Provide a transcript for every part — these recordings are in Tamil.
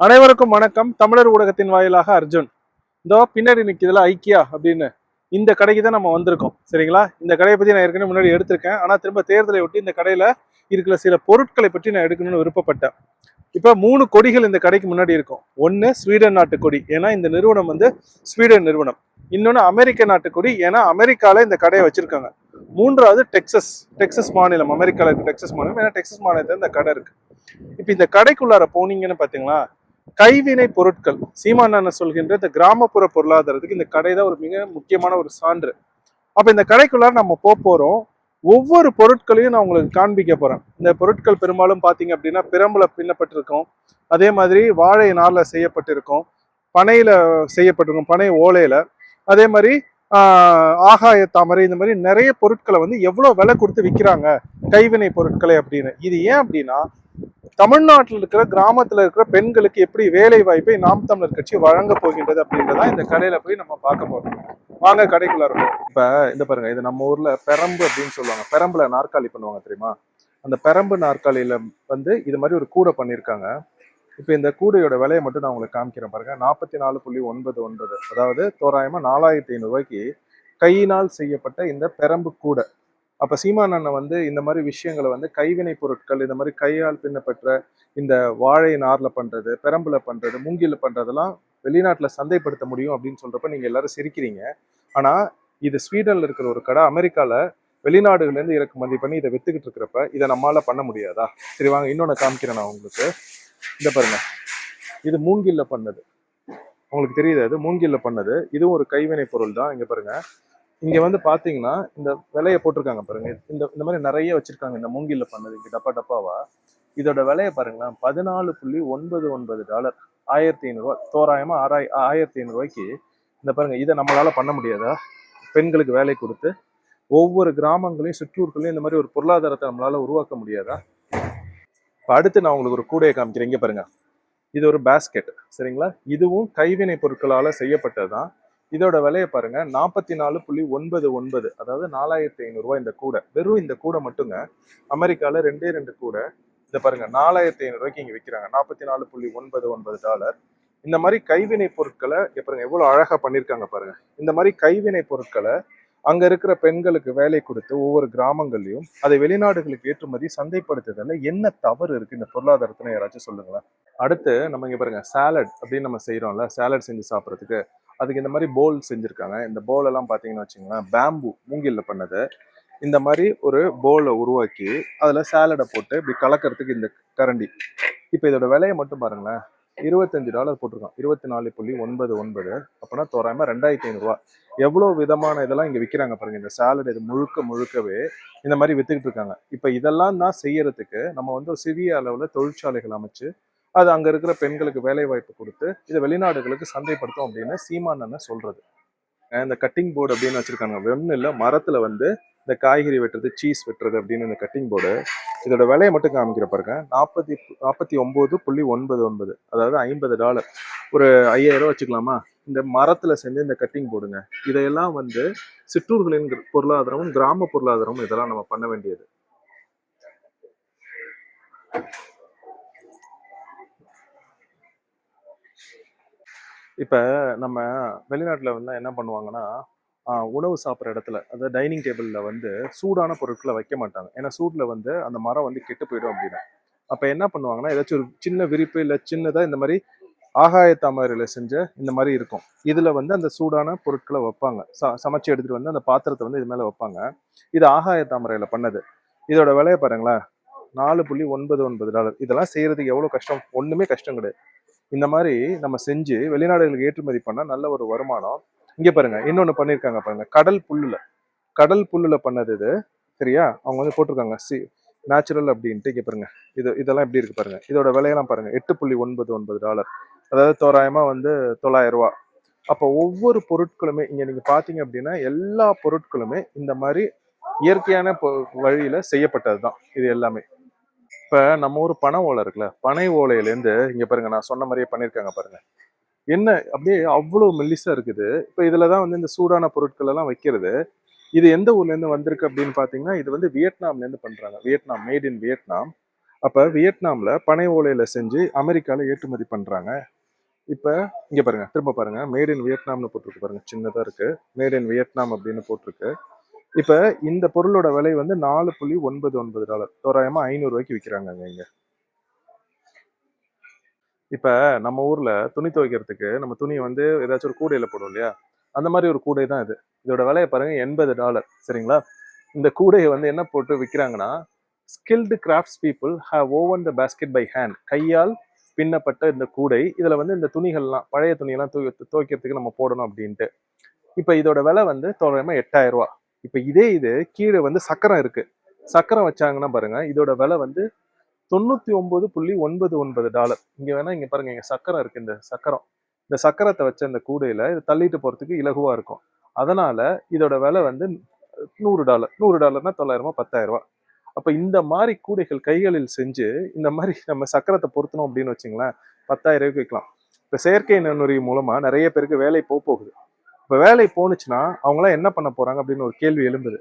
அனைவருக்கும் வணக்கம். தமிழர் ஊடகத்தின் வாயிலாக அர்ஜுன். இதோ பின்னாடி நிற்கிறதுல ஐக்கியா அப்படின்னு இந்த கடைக்கு தான் நம்ம வந்திருக்கோம். சரிங்களா? இந்த கடையை பற்றி நான் ஏற்கனவே முன்னாடி எடுத்திருக்கேன். ஆனால் திரும்ப தேர்தலை ஒட்டி இந்த கடையில் இருக்கிற சில பொருட்களை பற்றி நான் எடுக்கணும்னு விருப்பப்பட்டேன். இப்போ 3 கொடிகள் இந்த கடைக்கு முன்னாடி இருக்கும். ஒன்று ஸ்வீடன் நாட்டு கொடி, ஏன்னா இந்த நிறுவனம் வந்து ஸ்வீடன் நிறுவனம். இன்னொன்று அமெரிக்க நாட்டு கொடி, ஏன்னா அமெரிக்காவில் இந்த கடையை வச்சிருக்காங்க. மூன்றாவது டெக்சஸ் மாநிலம், அமெரிக்காவில் இருக்க டெக்சஸ் மாநிலம், ஏன்னா டெக்சஸ் மாநிலத்தில் இந்த கடை இருக்கு. இப்போ இந்த கடைக்குள்ளார போனீங்கன்னு பார்த்தீங்களா, கைவினை பொருட்கள், சீமான் சொல்கின்ற இந்த கிராமப்புற பொருளாதாரத்துக்கு இந்த கடை தான் ஒரு மிக முக்கியமான ஒரு சான்று. அப்ப இந்த கடைக்குள்ள நம்ம போறோம். ஒவ்வொரு பொருட்களையும் நான் உங்களுக்கு காண்பிக்க போறேன். இந்த பொருட்கள் பெரும்பாலும் பாத்தீங்க அப்படின்னா பிரம்புல பின்னப்பட்டிருக்கும், அதே மாதிரி வாழை நார்ல செய்யப்பட்டிருக்கும், பனையில செய்யப்பட்டிருக்கும், பனை ஓலையில, அதே மாதிரி ஆகாய தாமரை, இந்த மாதிரி நிறைய பொருட்களை வந்து எவ்வளவு விலை கொடுத்து விற்கிறாங்க கைவினை பொருட்களை அப்படின்னு. இது ஏன் அப்படின்னா, தமிழ்நாட்டில் இருக்கிற கிராமத்துல இருக்கிற பெண்களுக்கு எப்படி வேலை வாய்ப்பை நாம் தமிழர் கட்சி வழங்க போகின்றது அப்படின்றதான் இந்த கடையில போய் நம்ம பார்க்க போறோம். வாங்க கடைக்குள்ள இருக்கும். இப்ப இந்த பாருங்க, இது நம்ம ஊர்ல பெரம்பு அப்படின்னு சொல்லுவாங்க. பெரம்புல நாற்காலி பண்ணுவாங்க தெரியுமா? அந்த பெரம்பு நாற்காலியில வந்து இது மாதிரி ஒரு கூடை பண்ணியிருக்காங்க. இப்ப இந்த கூடையோட விலையை மட்டும் நான் உங்களுக்கு காமிக்கிறேன் பாருங்க. 44.99, அதாவது தோராயமா 4500 ரூபாய்க்கு கையினால் செய்யப்பட்ட இந்த பெரம்பு கூடை. அப்ப சீமான் அண்ணன் வந்து இந்த மாதிரி விஷயங்களை வந்து கைவினை பொருட்கள், இந்த மாதிரி கையால் பின்னப்பெற்ற இந்த வாழை நார்ல பண்றது, பெரம்புல பண்றது, மூங்கில பண்றதெல்லாம் வெளிநாட்டுல சந்தைப்படுத்த முடியும் அப்படின்னு சொல்றப்ப நீங்க எல்லாரும் சிரிக்கிறீங்க. ஆனா இது ஸ்வீடன்ல இருக்கிற ஒரு கடை அமெரிக்கால வெளிநாடுகள்ல இருந்து இறக்குமதி பண்ணி இதை வித்துக்கிட்டு இருக்கிறப்ப இதை நம்மளால பண்ண முடியாதா? சரி வாங்க இன்னொன்னு காமிக்கிறேன் நான் உங்களுக்கு. இந்த பாருங்க, இது மூங்கில்ல பண்ணது. உங்களுக்கு தெரியுது, அது மூங்கில்ல பண்ணது. இதுவும் ஒரு கைவினை பொருள் தான். இங்க பாருங்க, இங்க வந்து பாத்தீங்கன்னா இந்த விலையை போட்டிருக்காங்க பாருங்க. இந்த மாதிரி நிறைய வச்சிருக்காங்க இந்த மூங்கில்ல பண்ணது, இங்க டப்பா டப்பாவா. இதோட விலையை பாருங்களேன், $14.99, 1500 ரூபாய், தோராயமா 1500 ரூபாய்க்கு. இந்த பாருங்க, இதை நம்மளால பண்ண முடியாதா? பெண்களுக்கு வேலை கொடுத்து ஒவ்வொரு கிராமங்களையும் சுற்றூர்களையும் இந்த மாதிரி ஒரு பொருளாதாரத்தை நம்மளால உருவாக்க முடியாதா? இப்ப அடுத்து நான் உங்களுக்கு ஒரு கூடையை காமிக்கிறேன். இங்க பாருங்க, இது ஒரு பேஸ்கெட். சரிங்களா? இதுவும் கைவினை பொருட்களால செய்யப்பட்டதுதான். இதோட விலையை பாருங்க, 44.99, அதாவது 4500 ரூபாய் இந்த கூடை. வெறும் இந்த கூடை மட்டுங்க அமெரிக்கால 2 கூடை. இதை பாருங்க, 4500 ரூபாய்க்கு இங்க விற்கிறாங்க. $44.99. இந்த மாதிரி கைவினை பொருட்களை பாருங்க எவ்வளவு அழகா பண்ணியிருக்காங்க பாருங்க. இந்த மாதிரி கைவினை பொருட்களை அங்க இருக்கிற பெண்களுக்கு வேலை கொடுத்து ஒவ்வொரு கிராமங்கள்லயும் அதை வெளிநாடுகளுக்கு ஏற்றுமதி சந்தைப்படுத்துதல்ல என்ன தவறு இருக்கு இந்த பொருளாதாரத்துல, யாராச்சும் சொல்லுங்களேன். அடுத்து நம்ம இங்க பாருங்க, சாலட் அப்படின்னு நம்ம செய்யறோம்ல, சாலட் செஞ்சு சாப்பிட்றதுக்கு அதுக்கு இந்த மாதிரி போல் செஞ்சிருக்காங்க. இந்த போல் எல்லாம் பாத்தீங்கன்னா வச்சுங்களேன், பேம்பு மூங்கில்ல பண்ணது. இந்த மாதிரி ஒரு போலை உருவாக்கி அதுல சாலடை போட்டு இப்படி கலக்கிறதுக்கு இந்த கரண்டி. இப்ப இதோட விலையை மட்டும் பாருங்களேன், $25 போட்டிருக்கோம். 24.99, அப்படின்னா தோராயமா 2500 ரூபாய். எவ்வளவு விதமான இதெல்லாம் இங்க விற்கிறாங்க பாருங்க. இந்த சாலட் இது முழுக்கவே இந்த மாதிரி வித்துக்கிட்டு இருக்காங்க. இப்ப இதெல்லாம் தான் செய்யறதுக்கு நம்ம வந்து ஒரு சிறிய அளவுல தொழிற்சாலைகள் அமைச்சு அது அங்க இருக்கிற பெண்களுக்கு வேலை வாய்ப்பு கொடுத்து இதை வெளிநாடுகளுக்கு சந்தைப்படுத்தும் அப்படின்னு சீமான் அண்ணன் சொல்றது. இந்த கட்டிங் போர்டு அப்படின்னு வச்சிருக்காங்க. ஒன்றும் இல்லை, மரத்துல வந்து இந்த காய்கறி வெட்டுறது, சீஸ் வெட்டுறது அப்படின்னு இந்த கட்டிங் போர்டு. இதோட விலையை மட்டும் காமிக்கிற பாருங்க, 49.99, அதாவது $50, ஒரு 5000 ரூபாய் வச்சுக்கலாமா. இந்த மரத்துல செஞ்ச இந்த கட்டிங் போர்டுங்க. இதையெல்லாம் வந்து சிற்றூர்களின் பொருளாதாரமும் கிராம பொருளாதாரமும் இதெல்லாம் நம்ம பண்ண வேண்டியது. இப்ப நம்ம வெளிநாட்டுல வந்து என்ன பண்ணுவாங்கன்னா, உணவு சாப்பிட்ற இடத்துல, அதாவது டைனிங் டேபிள்ல வந்து சூடான பொருட்களை வைக்க மாட்டாங்க. ஏன்னா சூட்ல வந்து அந்த மரம் வந்து கெட்டு போயிடும் அப்படின்னு. அப்ப என்ன பண்ணுவாங்கன்னா, ஏதாச்சும் ஒரு சின்ன விரிப்பு இல்லை சின்னதா இந்த மாதிரி ஆகாய தாமரையில செஞ்ச இந்த மாதிரி இருக்கும். இதுல வந்து அந்த சூடான பொருட்களை வைப்பாங்க. சமைச்சு எடுத்துட்டு வந்து அந்த பாத்திரத்தை வந்து இது மேல வைப்பாங்க. இது ஆகாய தாமரையில பண்ணது. இதோட விலையை பாருங்களேன், $4.99. இதெல்லாம் செய்யறதுக்கு எவ்வளவு கஷ்டம்? ஒண்ணுமே கஷ்டம் கிடையாது. இந்த மாதிரி நம்ம செஞ்சு வெளிநாடுகளுக்கு ஏற்றுமதி பண்ணா நல்ல ஒரு வருமானம். இங்க பாருங்க, இன்னொன்னு பண்ணிருக்காங்க பாருங்க, கடல் புல்லுல பண்ணது இது. சரியா? அவங்க வந்து போட்டிருக்காங்க நேச்சுரல் அப்படின்ட்டு. இங்க பாருங்க, இதெல்லாம் எப்படி இருக்கு பாருங்க. இதோட விலையெல்லாம் பாருங்க, $8.99, அதாவது தோராயமா வந்து 900 ரூபாய். அப்போ ஒவ்வொரு பொருட்களுமே இங்க நீங்க பாத்தீங்க அப்படின்னா எல்லா பொருட்களுமே இந்த மாதிரி இயற்கையான வழியில செய்யப்பட்டதுதான் இது எல்லாமே. இப்ப நம்ம ஊர் பனை ஓலை இருக்குல்ல, பனை ஓலையில இருந்து இங்க பாருங்க, நான் சொன்ன மாதிரியே பண்ணிருக்காங்க பாருங்க. என்ன அப்படியே அவ்வளவு மெல்லிசா இருக்குது. இப்ப இதுலதான் வந்து இந்த சூடான பொருட்கள் எல்லாம் வைக்கிறது. இது எந்த ஊர்ல இருந்து வந்திருக்கு அப்படின்னு பாத்தீங்கன்னா, இது வந்து வியட்நாம்ல இருந்து பண்றாங்க. Vietnam, made in Vietnam. அப்ப வியட்நாம்ல பனை ஓலையில செஞ்சு அமெரிக்கால ஏற்றுமதி பண்றாங்க. இப்ப இங்க பாருங்க, திரும்ப பாருங்க, மேட் இன் வியட்நாம்னு போட்டிருக்கு பாருங்க, சின்னதா இருக்கு. மேட் இன் வியட்நாம் அப்படின்னு போட்டிருக்கு. இப்ப இந்த பொருளோட விலை வந்து $4.99, தோராயமா 500 ரூபாய்க்கு விற்கிறாங்க இங்க. இப்ப நம்ம ஊர்ல துணி துவைக்கிறதுக்கு நம்ம துணியை வந்து ஏதாச்சும் ஒரு கூடையில போடுவோம் இல்லையா, அந்த மாதிரி ஒரு கூடை தான் இது. இதோட விலையை பாருங்க, $80. சரிங்களா? இந்த கூடையை வந்து என்ன போட்டு விற்கிறாங்கன்னா, skilled crafts people have woven the basket by hand. கையால் பின்னப்பட்ட இந்த கூடை, இதுல வந்து இந்த துணிகள்லாம், பழைய துணியெல்லாம் துவைக்கிறதுக்கு நம்ம போடணும் அப்படின்ட்டு. இப்ப இதோட விலை வந்து தோராயமா 8000 ரூபாய். இப்ப இது கீழே வந்து சக்கரம் இருக்கு. சக்கரம் வச்சாங்கன்னா பாருங்க, இதோட விலை வந்து $99.99. இங்க வேணா இங்க பாருங்க, இங்க சக்கரம் இருக்கு. இந்த சக்கரம், இந்த சக்கரத்தை வச்ச இந்த கூடையில இது தள்ளிட்டு போறதுக்கு இலகுவா இருக்கும். அதனால இதோட விலை வந்து $100. $100னா 900, 10,000 ரூபாய். அப்ப இந்த மாதிரி கூடைகள் கைகளில் செஞ்சு இந்த மாதிரி நம்ம சக்கரத்தை பொருத்தணும் அப்படின்னு வச்சுங்களேன், 10,000 ரூபாய்க்கு விற்கலாம். இப்ப செயற்கை நுண்ணறிவு மூலமா நிறைய பேருக்கு வேலை போகுது. இப்ப வேலை போனுச்சுன்னா அவங்களாம் என்ன பண்ண போறாங்க அப்படின்னு ஒரு கேள்வி எழும்புது.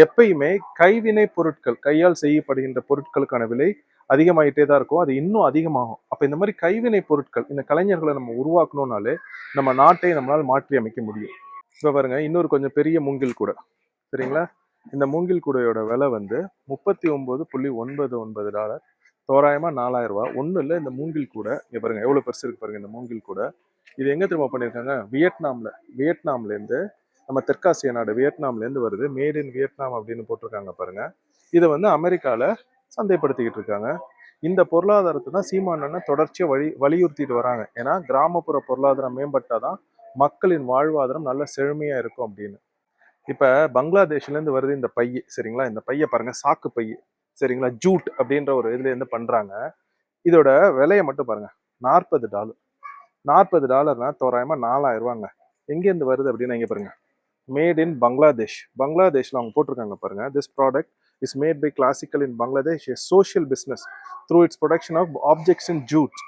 எப்பயுமே கைவினை பொருட்கள், கையால் செய்யப்படுகின்ற பொருட்களுக்கான விலை அதிகமாயிட்டே தான் இருக்கும். அது இன்னும் அதிகமாகும். அப்ப இந்த மாதிரி கைவினை பொருட்கள், இந்த கலைஞர்களை நம்ம உருவாக்கணும்னாலே நம்ம நாட்டை நம்மளால் மாற்றி அமைக்க முடியும். இப்ப பாருங்க, இன்னொரு கொஞ்சம் பெரிய மூங்கில் கூடை. சரிங்களா? இந்த மூங்கில் கூடையோட விலை வந்து $39.99, தோராயமா 4000 ரூபாய். ஒன்றும் இல்லை, இந்த மூங்கில் கூடை இங்க பாருங்க எவ்வளவு பெருசு இருக்கு பாருங்க. இந்த மூங்கில் கூடை இது எங்க திரும்ப பண்ணியிருக்காங்க, வியட்நாம்ல இருந்து, நம்ம தெற்காசிய நாடு வியட்நாம்ல இருந்து வருது. மேட் இன் வியட்நாம் அப்படின்னு போட்டிருக்காங்க பாருங்க. இதை வந்து அமெரிக்கால சந்தைப்படுத்திக்கிட்டு இருக்காங்க. இந்த பொருளாதாரத்தை தான் சீமானண்ணன் தொடர்ச்சியா வலியுறுத்திட்டு வராங்க. ஏன்னா கிராமப்புற பொருளாதாரம் மேம்பட்டாதான் மக்களின் வாழ்வாதாரம் நல்ல செழுமையா இருக்கும் அப்படின்னு. இப்ப பங்களாதேஷ்ல இருந்து வருது இந்த பை. சரிங்களா? இந்த பைய பாருங்க, சாக்கு பை. சரிங்களா? ஜூட் அப்படின்ற ஒரு இதுல இருந்து பண்றாங்க. இதோட விலையை மட்டும் பாருங்க, $40. $40னா தோராயமா 4000 ரூபாங்க. எங்க இருந்து வருது அப்படின்னா இங்க பாருங்க, மேட் இன் பங்களாதேஷ். பங்களாதேஷ்ல அவங்க போட்டிருக்காங்க பாருங்க. This product is made by classical in Bangladesh, a social business through its production of objects in jute.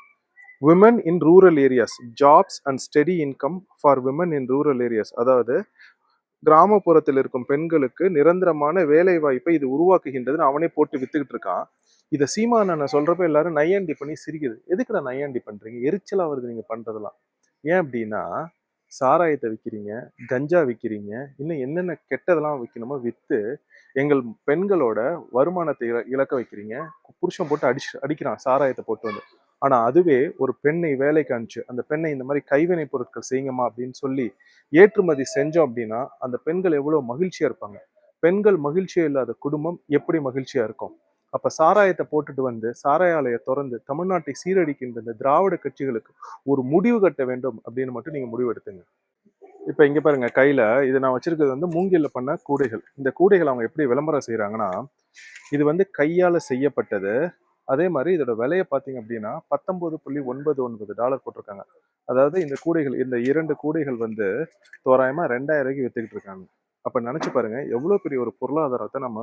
Women in rural areas, jobs and steady income for women in rural areas. அதாவது கிராமப்புறத்தில் இருக்கும் பெண்களுக்கு நிரந்தரமான வேலை வாய்ப்பை இது உருவாக்குகின்றதுன்னு அவனே போட்டு வித்துக்கிட்டு இருக்கான். இதை சீமானண்ண சொல்றப்ப எல்லாரும் நையாண்டி பண்ணி சிரிக்குது. எதுக்குடா நையாண்டி பண்றீங்க? எரிச்சலா வருது நீங்க பண்றதெல்லாம். ஏன் அப்படின்னா, சாராயத்தை விற்கிறீங்க, கஞ்சா விற்கிறீங்க, இன்னும் என்னென்ன கெட்டதெல்லாம் விற்கணுமோ வித்து எங்கள் பெண்களோட வருமானத்தை இழக்க வைக்கிறீங்க. புருஷன் போட்டு அடிக்கிறான் சாராயத்தை போட்டு வந்து. ஆனா அதுவே ஒரு பெண்ணை வேலைக்கு அனுப்பிச்சு அந்த பெண்ணை இந்த மாதிரி கைவினை பொருட்கள் செய்யுங்கம்மா அப்படின்னு சொல்லி ஏற்றுமதி செஞ்சோம் அப்படின்னா அந்த பெண்கள் எவ்வளவு மகிழ்ச்சியா இருப்பாங்க. பெண்கள் மகிழ்ச்சியா இல்லாத குடும்பம் எப்படி மகிழ்ச்சியா இருக்கும்? அப்ப சாராயத்தை போட்டுட்டு வந்து சாராய ஆலையை திறந்து தமிழ்நாட்டை சீரழிக்கின்ற இந்த திராவிட கட்சிகளுக்கு ஒரு முடிவு கட்ட வேண்டும் அப்படின்னு மட்டும் நீங்க முடிவு எடுத்துங்க. இப்ப இங்க பாருங்க, கையில இது நான் வச்சிருக்கிறது வந்து மூங்கில்ல பண்ண கூடைகள். இந்த கூடைகள் அவங்க எப்படி விளம்பரம் செய்யறாங்கன்னா, இது வந்து கையால செய்யப்பட்டது. அதே மாதிரி இதோட விலையை பார்த்தீங்க அப்படின்னா $19.99 போட்டிருக்காங்க. அதாவது இந்த கூடைகள், இந்த 2 கூடைகள் வந்து தோராயமா 2000 ரூபாய்க்கு வித்துக்கிட்டு இருக்காங்க. அப்ப நினைச்சு பாருங்க எவ்வளவு பெரிய ஒரு பொருளாதாரத்தை நம்ம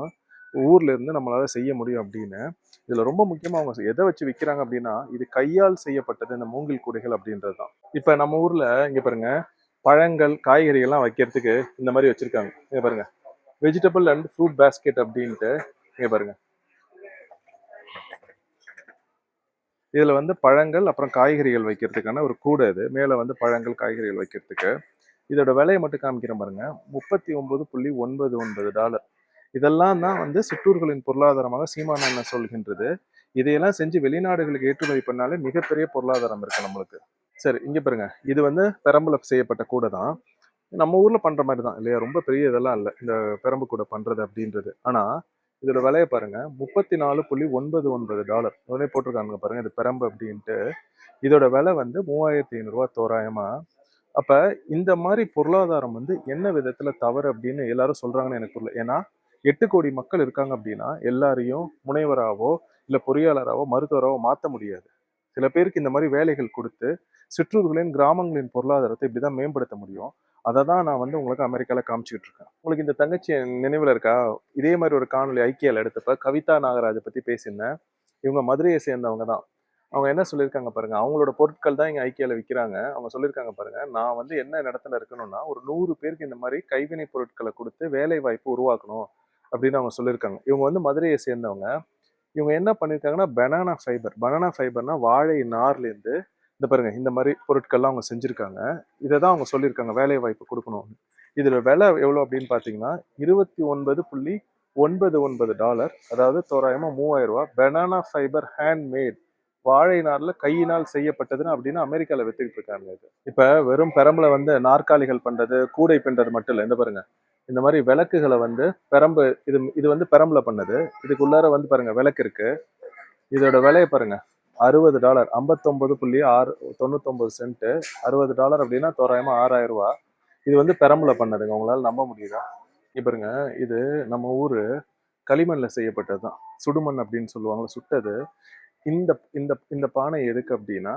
ஊர்ல இருந்து நம்மளால செய்ய முடியும் அப்படின்னு. இதுல ரொம்ப முக்கியமா அவங்க எதை வச்சு விற்கிறாங்க அப்படின்னா, இது கையால் செய்யப்பட்டது இந்த மூங்கில் கூடைகள் அப்படின்றதுதான். இப்ப நம்ம ஊர்ல இங்க பாருங்க, பழங்கள் காய்கறிகள்லாம் வைக்கிறதுக்கு இந்த மாதிரி வச்சிருக்காங்க. இங்க பாருங்க, வெஜிடபிள் அண்ட் ஃப்ரூட் பேஸ்கெட் அப்படின்ட்டு. இங்க பாருங்க, இதுல வந்து பழங்கள் அப்புறம் காய்கறிகள் வைக்கிறதுக்கான ஒரு கூடை. இது மேல வந்து பழங்கள் காய்கறிகள் வைக்கிறதுக்கு. இதோட விலையை மட்டும் காமிக்கிறேன் பாருங்க, $39.99. இதெல்லாம் தான் வந்து சிற்றூர்களின் பொருளாதாரமாக சீமானண்ணன் சொல்கின்றது. இதையெல்லாம் செஞ்சு வெளிநாடுகளுக்கு ஏற்றுமதி பண்ணாலே மிகப்பெரிய பொருளாதாரம் இருக்கு நம்மளுக்கு. சரி, இங்க பாருங்க, இது வந்து பெரம்புல செய்யப்பட்ட கூடை தான். நம்ம ஊர்ல பண்ற மாதிரி தான் இல்லையா, ரொம்ப பெரிய இதெல்லாம் இல்லை இந்த பெரம்பு கூடை பண்றது அப்படின்றது. ஆனா இதோட விலையை பாருங்க, $34.99. உடனே போட்டிருக்காங்க பாருங்க, இது பெரம்பு அப்படின்ட்டு. இதோட விலை வந்து 3500 ரூபாய் தோராயமா. அப்ப இந்த மாதிரி பொருளாதாரம் வந்து என்ன விதத்துல தவறு அப்படின்னு எல்லாரும் சொல்றாங்கன்னு எனக்கு புரியல. ஏன்னா 8 கோடி மக்கள் இருக்காங்க அப்படின்னா எல்லாரையும் முனைவராவோ இல்ல பொறியாளராவோ மருத்துவராவோ மாத்த முடியாது. சில பேருக்கு இந்த மாதிரி வேலைகள் கொடுத்து சிற்றூர்களின் கிராமங்களின் பொருளாதாரத்தை இப்படிதான் மேம்படுத்த முடியும். அதை தான் நான் வந்து உங்களுக்கு அமெரிக்கால காமிச்சுக்கிட்டு இருக்கேன். உங்களுக்கு இந்த தங்கச்சி நினைவுல இருக்கா? இதே மாதிரி ஒரு காணொலி ஐக்கியால எடுத்தப்ப கவிதா நாகராஜை பத்தி பேசியிருந்தேன். இவங்க மதுரையை சேர்ந்தவங்க தான். அவங்க என்ன சொல்லியிருக்காங்க பாருங்க, அவங்களோட பொருட்கள் தான் இங்க ஐக்கியால விற்கிறாங்க. அவங்க சொல்லியிருக்காங்க பாருங்க, நான் வந்து என்ன இடத்துல இருக்கணும்னா ஒரு 100 பேருக்கு இந்த மாதிரி கைவினை பொருட்களை கொடுத்து வேலை வாய்ப்பு உருவாக்கணும் அப்படின்னு அவங்க சொல்லியிருக்காங்க. இவங்க வந்து மதுரையை சேர்ந்தவங்க. இவங்க என்ன பண்ணியிருக்காங்கன்னா பனானா ஃபைபர்னா வாழை நார்லேருந்து இந்த பாருங்க இந்த மாதிரி பொருட்கள்லாம் அவங்க செஞ்சுருக்காங்க. இதை தான் அவங்க சொல்லியிருக்காங்க வேலை வாய்ப்பு கொடுக்கணும். இதில் விலை எவ்வளோ அப்படின்னு பார்த்தீங்கன்னா $29.99, அதாவது தோராயமாக 3000 ரூபா. பனானா ஃபைபர் ஹேண்ட்மேட், வாழை நார்ல கையினால் செய்யப்பட்டதுன்னு அப்படின்னு அமெரிக்காவில் வித்துக்கிட்டு இருக்காங்க. இது இப்போ வெறும் பெரம்புல வந்து நாற்காலிகள் பண்றது, கூடை பின்றது மட்டும் இல்லை. இந்த பாருங்க இந்த மாதிரி விளக்குகளை வந்து பெரம்பு, இது வந்து பெரம்புல பண்ணது. இதுக்குள்ளார வந்து பாருங்க விளக்கு இருக்கு. இதோட விலையை பாருங்க, $60, 59.99 $60 அப்படின்னா தோராயமா 6000 ரூபா. இது வந்து பெரம்புல பண்ணதுங்க. உங்களால நம்ப முடியுதா? பாருங்க, இது நம்ம ஊரு களிமண்ல செய்யப்பட்டதுதான். சுடுமண் அப்படின்னு சொல்லுவாங்க, சுட்டது. இந்த இந்த இந்த பானை எதுக்கு அப்படின்னா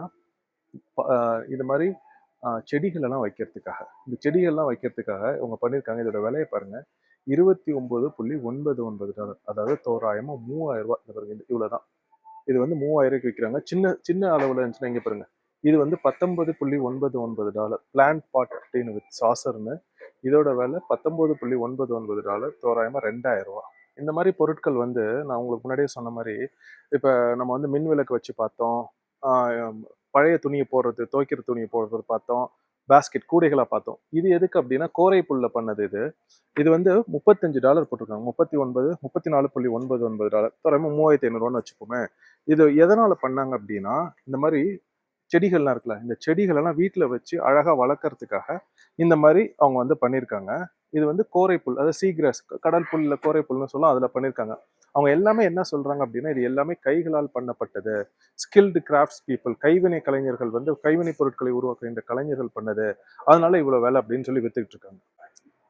இது மாதிரி செடிகள் எல்லாம் வைக்கிறதுக்காக, இந்த செடிகள்லாம் வைக்கிறதுக்காக இவங்க பண்ணியிருக்காங்க. இதோட விலையை பாருங்க, $29.99, அதாவது தோராயமா 3000 ரூபாய். இந்த பாருங்க இவ்வளவுதான். இது வந்து 3000க்கு விற்கிறாங்க. சின்ன சின்ன அளவுல இருந்துச்சுன்னா இங்க பாருங்க, இது வந்து $19.99 பிளான்ட் பாட் அப்படின்னு வித் சாசர்னு. இதோட விலை $19.99, தோராயமா 2000 ரூபாய். இந்த மாதிரி பொருட்கள் வந்து நான் உங்களுக்கு முன்னாடியே சொன்ன மாதிரி, இப்ப நம்ம வந்து மின் விளக்கு வச்சு பார்த்தோம், பழைய துணியை போடுறது, துவைக்கிற துணியை போடுறது பார்த்தோம், பேஸ்கெட் கூடைகளை பார்த்தோம். இது எதுக்கு அப்படின்னா கோரை புல்ல பண்ணது. இது வந்து $35 போட்டிருக்காங்க. 34.99, தோராயமா 3500 வச்சுப்போமே. இது எதனால பண்ணாங்க அப்படின்னா, இந்த மாதிரி செடிகள்லாம் இருக்குல்ல, இந்த செடிகள் எல்லாம் வீட்டுல வச்சு அழகா வளர்க்கறதுக்காக இந்த மாதிரி அவங்க வந்து பண்ணியிருக்காங்க. இது வந்து கோரை புல், அதாவது சீக்ராஸ், கடல் புல்ல கோரை புல்னு சொல்லுவோம், அதுல பண்ணியிருக்காங்க. அவங்க எல்லாமே என்ன சொல்றாங்க அப்படின்னா, இது எல்லாமே கைகளால் பண்ணப்பட்டது, ஸ்கில்டு கிராஃப்ட்ஸ் பீப்புள், கைவினை கலைஞர்கள் வந்து கைவினை பொருட்களை உருவாக்குகின்ற கலைஞர்கள் பண்ணது, அதனால இவ்வளவு வேலை அப்படின்னு சொல்லி வித்துக்கிட்டு இருக்காங்க.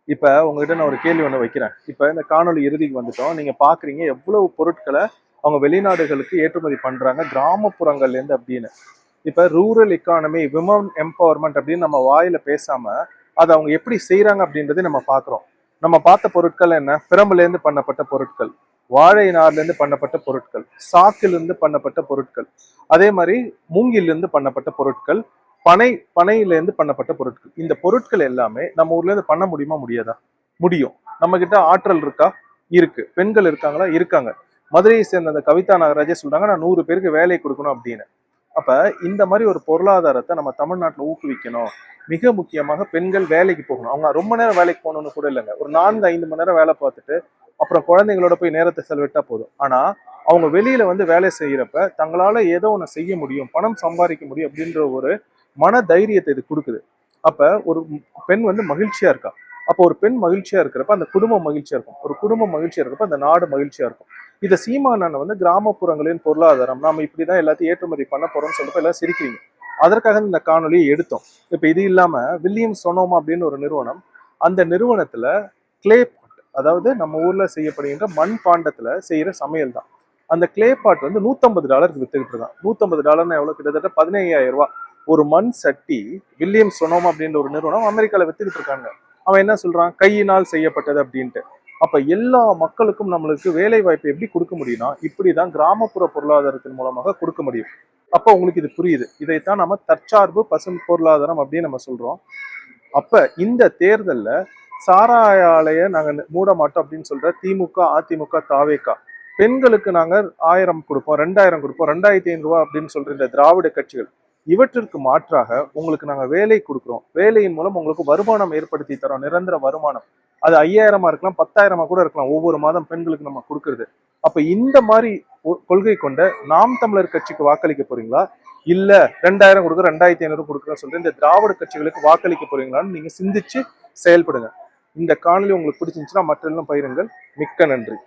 இப்ப உங்ககிட்ட நான் ஒரு கேள்வி ஒண்ணு வைக்கிறேன். இப்ப இந்த காணொலி இறுதிக்கு வந்துட்டோம். நீங்க பாக்குறீங்க எவ்வளவு பொருட்களை அவங்க வெளிநாடுகளுக்கு ஏற்றுமதி பண்றாங்க கிராமப்புறங்கள்ல இருந்து அப்படின்னு. இப்ப ரூரல் எக்கானமி, விமன் எம்பவர்மெண்ட் அப்படின்னு நம்ம வாயில பேசாம அதை அவங்க எப்படி செய்யறாங்க அப்படின்றத நம்ம பாக்குறோம். நம்ம பார்த்த பொருட்கள் என்ன? பிரம்புல இருந்து பண்ணப்பட்ட பொருட்கள், வாழை நார்ல இருந்து பண்ணப்பட்ட பொருட்கள், சாக்கிலிருந்து பண்ணப்பட்ட பொருட்கள், அதே மாதிரி மூங்கிலிருந்து பண்ணப்பட்ட பொருட்கள், பனையிலேருந்து பண்ணப்பட்ட பொருட்கள். இந்த பொருட்கள் எல்லாமே நம்ம ஊர்ல இருந்து பண்ண முடியுமா? முடியாதா? முடியும். நம்ம கிட்ட ஆற்றல் இருக்கா? இருக்கு. பெண்கள் இருக்காங்களா? இருக்காங்க. மதுரையை சேர்ந்த அந்த கவிதா நாகராஜே சொல்றாங்க, நான் 100 பேருக்கு வேலை கொடுக்கணும் அப்படின்னு. அப்ப இந்த மாதிரி ஒரு பொருளாதாரத்தை நம்ம தமிழ்நாட்டில் ஊக்குவிக்கணும். மிக முக்கியமாக பெண்கள் வேலைக்கு போகணும். அவங்க ரொம்ப நேரம் வேலைக்கு போகணும்னு கூட இல்லைங்க, ஒரு 4-5 மணி நேரம் வேலை பார்த்துட்டு அப்புறம் குழந்தைங்களோட போய் நேரத்தை செலவிட்டா போதும். ஆனா அவங்க வெளியில வந்து வேலை செய்யறப்ப தங்களால ஏதோ ஒண்ணு செய்ய முடியும், பணம் சம்பாதிக்க முடியும் அப்படின்ற ஒரு மன தைரியத்தை இது கொடுக்குது. அப்ப ஒரு பெண் வந்து மகிழ்ச்சியா இருக்கா. அப்போ ஒரு பெண் மகிழ்ச்சியா இருக்கிறப்ப அந்த குடும்பம் மகிழ்ச்சியா இருக்கும், ஒரு குடும்பம் மகிழ்ச்சியா இருக்கிறப்ப அந்த நாடு மகிழ்ச்சியா இருக்கும். இதை சீமானன் வந்து கிராமப்புறங்களின் பொருளாதாரம், நாம இப்படிதான் எல்லாத்தையும் ஏற்றுமதி பண்ண போறோம்னு சொல்லிட்டு எல்லாம் சிரிக்கிறீங்க. அதற்காக இந்த காணொலியை எடுத்தோம். இப்ப இது இல்லாம வில்லியம் சொனோமா அப்படின்னு ஒரு நிறுவனம், அந்த நிறுவனத்துல கிளே பாட், அதாவது நம்ம ஊர்ல செய்யப்படுகின்ற மண் பாண்டத்துல செய்யற சமையல் தான். அந்த கிளே பாட் வந்து $150 வித்துக்கிட்டு இருக்கான். $150 எவ்வளவு? கிட்டத்தட்ட 15,000 ரூபாய். ஒரு மண் சட்டி வில்லியம் சொனோமா அப்படின்ற ஒரு நிறுவனம் அமெரிக்கால வித்துக்கிட்டு இருக்காங்க. அவன் என்ன சொல்றான்? கையினால் செய்யப்பட்டது அப்படின்ட்டு. அப்ப எல்லா மக்களுக்கும் நம்மளுக்கு வேலை வாய்ப்பு எப்படி கொடுக்க முடியும்னா, இப்படிதான் கிராமப்புற பொருளாதாரத்தின் மூலமாக கொடுக்க முடியும். அப்ப உங்களுக்கு இது புரியுது. இதைத்தான் நம்ம தற்சார்பு பசுமை பொருளாதாரம் அப்படின்னு நம்ம சொல்றோம். அப்ப இந்த தேர்தல்ல சாராய ஆலைய நாங்க மூட மாட்டோம் அப்படின்னு சொல்ற திமுக, அதிமுக, தாவேகா, பெண்களுக்கு நாங்க 1000 கொடுப்போம், 2000 கொடுப்போம், 2500 ரூபாய் அப்படின்னு சொல்ற இந்த திராவிட கட்சிகள், இவற்றிற்கு மாற்றாக உங்களுக்கு நாங்க வேலை கொடுக்குறோம், வேலையின் மூலம் உங்களுக்கு வருமானம் ஏற்படுத்தி தரோம், நிரந்தர வருமானம். அது 5000 இருக்கலாம், 10,000 கூட இருக்கலாம், ஒவ்வொரு மாதம் பெண்களுக்கு நம்ம கொடுக்கறது. அப்ப இந்த மாதிரி கொள்கை கொண்ட நாம் தமிழர் கட்சிக்கு வாக்களிக்க போறீங்களா, இல்ல 2000 கொடுக்குற 2500 கொடுக்குறோம் சொல்ற இந்த திராவிட கட்சிகளுக்கு வாக்களிக்க போறீங்களான்னு நீங்க சிந்திச்சு செயல்படுங்க. இந்த காணொலி உங்களுக்கு பிடிச்சிருந்துச்சுன்னா மற்றெல்லாம் பகிருங்கள். மிக்க நன்றி.